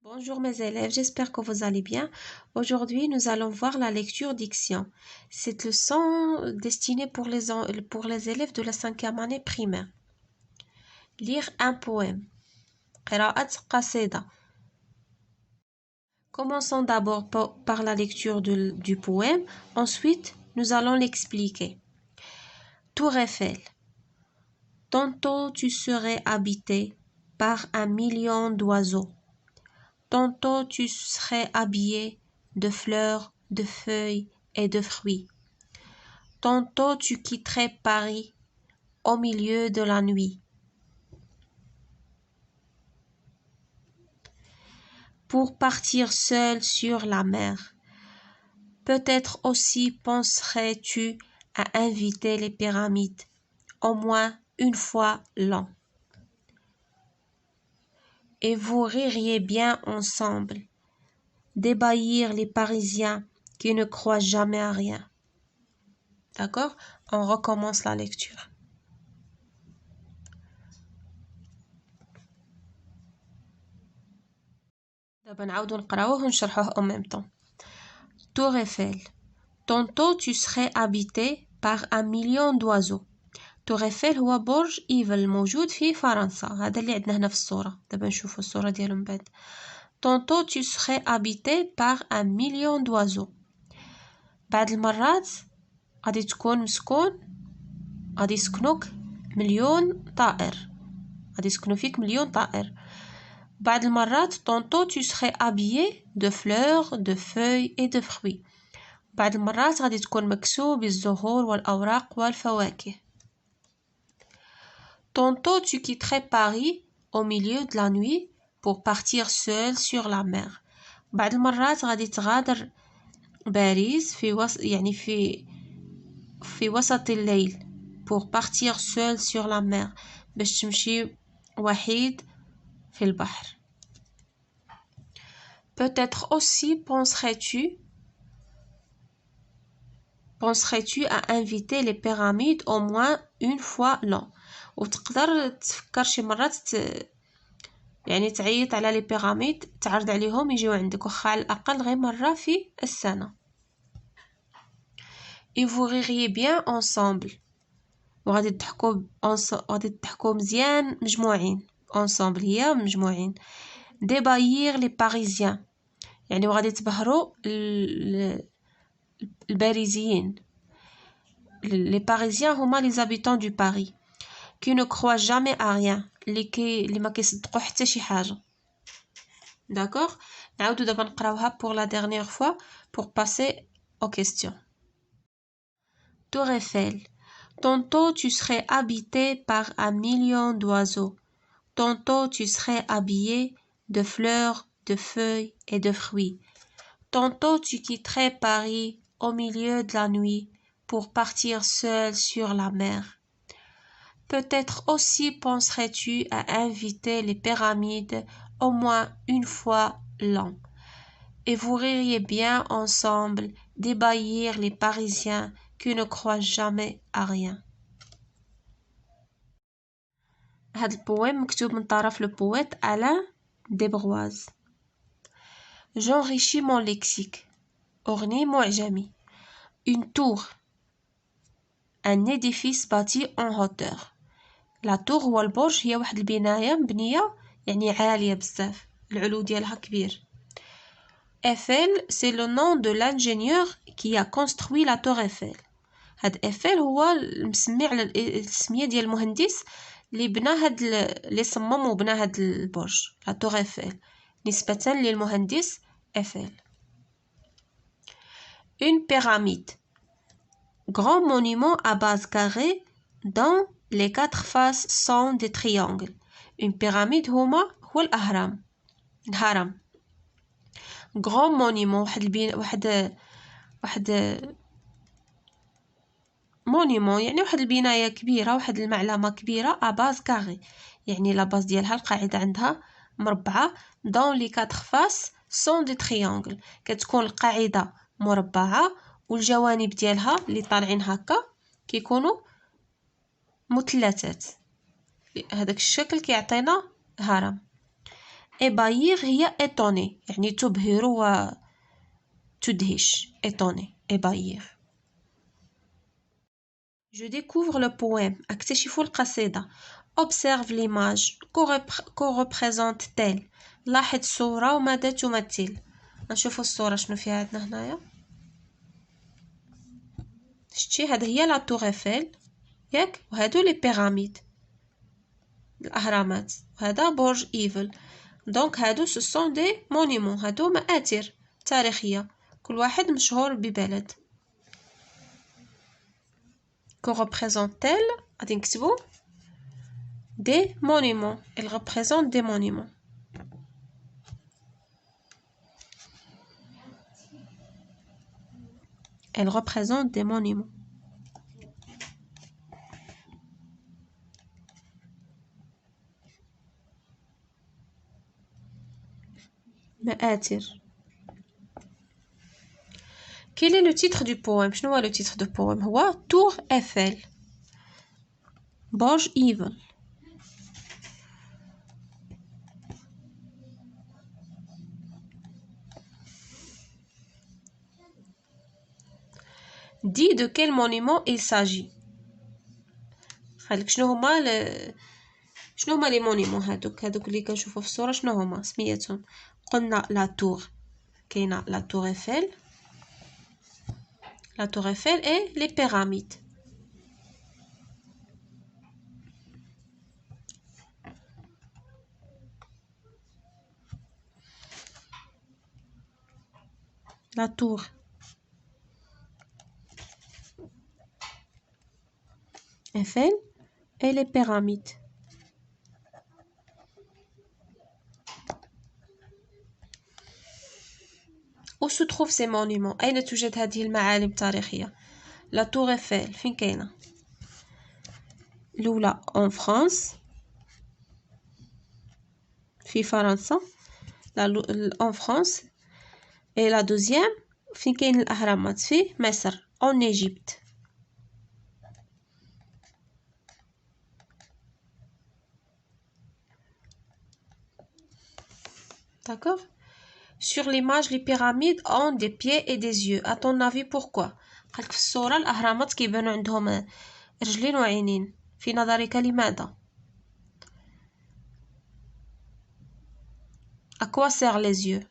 Bonjour mes élèves, j'espère que vous allez bien. Aujourd'hui, nous allons voir la lecture diction. Cette leçon destinée pour les élèves de la 5e année primaire. Lire un poème. قراءة قصيدة. Commençons d'abord par la lecture du poème. Ensuite, nous allons l'expliquer. Tour Eiffel. Tantôt tu serais habité par 1 million d'oiseaux. Tantôt tu serais habillé de fleurs, de feuilles et de fruits. Tantôt tu quitterais Paris au milieu de la nuit. Pour partir seul sur la mer. Peut-être aussi penserais-tu à inviter les pyramides, au moins une fois l'an. Et vous ririez bien ensemble, d'ébahir les Parisiens qui ne croient jamais à rien. D'accord? On recommence la lecture. دابا نعاودو نقراوه ونشرحوه en même temps. Tour Eiffel. Tantôt tu serais habité par 1 million d'oiseaux. Tour Eiffel هو برج إيفل الموجود في فرنسا. هذا اللي عندنا هنا في الصورة. دابا نشوفو الصورة ديالو من بعد. Tantôt tu serais habité par 1 million d'oiseaux. بعض المرات غادي تكون مسكون، غادي يسكنوك 1 مليون طائر. غادي يسكنو فيك 1 مليون طائر. بعض المرات tantôt tu serais habillé de fleurs, de feuilles et de fruits. بعض المرات غادي تكون مكسو بالزهور والأوراق والفواكه. Tantôt tu quitterais Paris au milieu de la nuit pour partir seul sur la mer. بعض المرات غادي تغادر باريس في وسط الليل pour partir seul sur la mer باش تمشي وحيد في البحر. Peut-être aussi penserais-tu à inviter les pyramides au moins une fois l'an. وتقدر تفكر شي مرات يعني تعيط على لي بيراميد، تعرض عليهم يجيو عندك واخا على الأقل غير مرة في السنة. Et vous ririez bien ensemble. وغادي تضحكوا مزيان مجموعين. ensemble هي مجموعين. D'ébahir les Parisiens. يعني وغادي تبهروا الباريزيين. Les Parisiens هما les habitants du Paris qui ne croient jamais à rien. اللي ما كيصدقوا حتى شي حاجة. D'accord? نعاودو دابا نقراوها pour la dernière fois pour passer aux questions. Tour Eiffel. Tantôt tu serais habité par 1 million d'oiseaux. Tantôt tu serais habillé de fleurs, de feuilles et de fruits. Tantôt tu quitterais Paris au milieu de la nuit pour partir seul sur la mer. Peut-être aussi penserais-tu à inviter les pyramides au moins une fois l'an. Et vous ririez bien ensemble d'ébahir les Parisiens qui ne croient jamais à rien. هذا البويم مكتوب من طرف البويت Alain Desbroises. J'enrichis mon lexique. أغني معجمي. Une tour. Un édifice bâti en hauteur. La tour هو البرج، هي واحد البناية مبنية يعني عالية بزاف، العلو ديالها كبير. Eiffel, c'est le nom de l'ingénieur qui a construit la tour Eiffel. هاد Eiffel هو المسمي على السمية ديال المهندس اللي بنى اللي صمم وبنى هاد البرج لا tour Eiffel نسبة للمهندس Eiffel. Une pyramide. Grand monument à base carrée dont les 4 faces sont des triangles. Une pyramide هو الهرم. Grand monument واحد مونيمون يعني واحد البناية كبيرة، واحد المعلمة كبيرة أباز كاغي يعني لاباز ديالها القاعدة عندها مربعة. دون لي 4 فاس سون دي تريانغل، كتكون القاعدة مربعة والجوانب ديالها اللي طالعين هكا كيكونوا مثلثات. هذاك الشكل كيعطينا هرم. ébahir هي étonné يعني تبهر وتدهش étonné ébahir. Je découvre le poème. اكتشف القصيدة. Observe l'image. Que représente-t-elle? لاحظ الصورة وماذا تمثل. نشوفوا الصورة شنو فيها عندنا هنايا. شتي هذه هي لا تور ايفيل ياك وهادو لي بيراميد الاهرامات وهذا برج ايفل. دونك هادو سو سون دي مونيمون هادو مآثر تاريخية كل واحد مشهور ببلد. Que représente-t-elle? غادي نكتبو des monuments. Elle représente des monuments. Elle représente des monuments. مآثر. Quel est le titre du poème? شنو هو le titre du poème? هو Tour Eiffel. برج إيفل. Dis de quel monument il s'agit. خليك شنو هما لي مونيمون هادوك اللي كنشوفو في الصورة شنو هما سميتهم. قلنا لا تور كاينه لا تور ايفيل. لا تور ايفيل اي لي بيراميد. La tour Eiffel et les pyramides. Où se trouvent ces monuments? أين توجد هذه المعالم التاريخية؟ لا تور ايفيل فين كاينة؟ الأولى en France في فرنسا en France et la deuxième فين كاين الأهرامات في مصر en Égypte. D'accord? Sur l'image, les pyramides ont des pieds et des yeux. À ton avis, pourquoi? قالك في الصورة الأهرامات كيبانو عندهم رجلين وعينين. في نظرك لماذا؟ À quoi servent les yeux?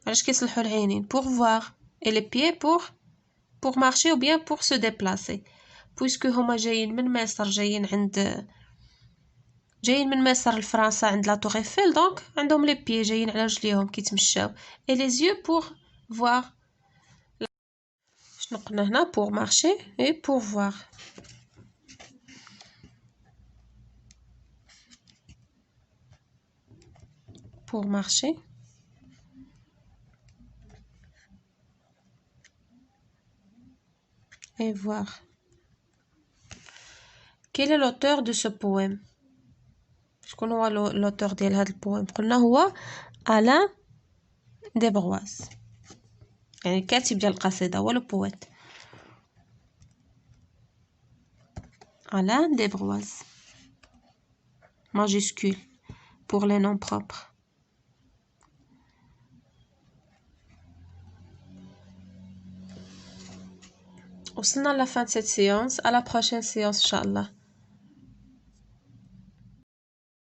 علاش كيصلحوا العينين؟ Pour voir. Et les pieds pour marcher ou bien pour se déplacer. Puisque هما جايين من مصر جايين من مصر لفرنسا عند لا تور ايفيل دونك عندهم لي بيي جايين على رجليهم كيتمشاو اي لي زيو بور فوار. شنو قلنا هنا بور مارشي اي بور فوار. بور مارشي اي فوار. Quel est l'auteur de ce poème? شكون هو لوتور ديال هذا البويم؟ قلنا هو الان ديبغواز يعني الكاتب ديال القصيده هو لو بويت الان ديبغواز majuscule pour les noms propres. وصلنا لا فان de cette séance. À la prochaine séance إن شاء الله.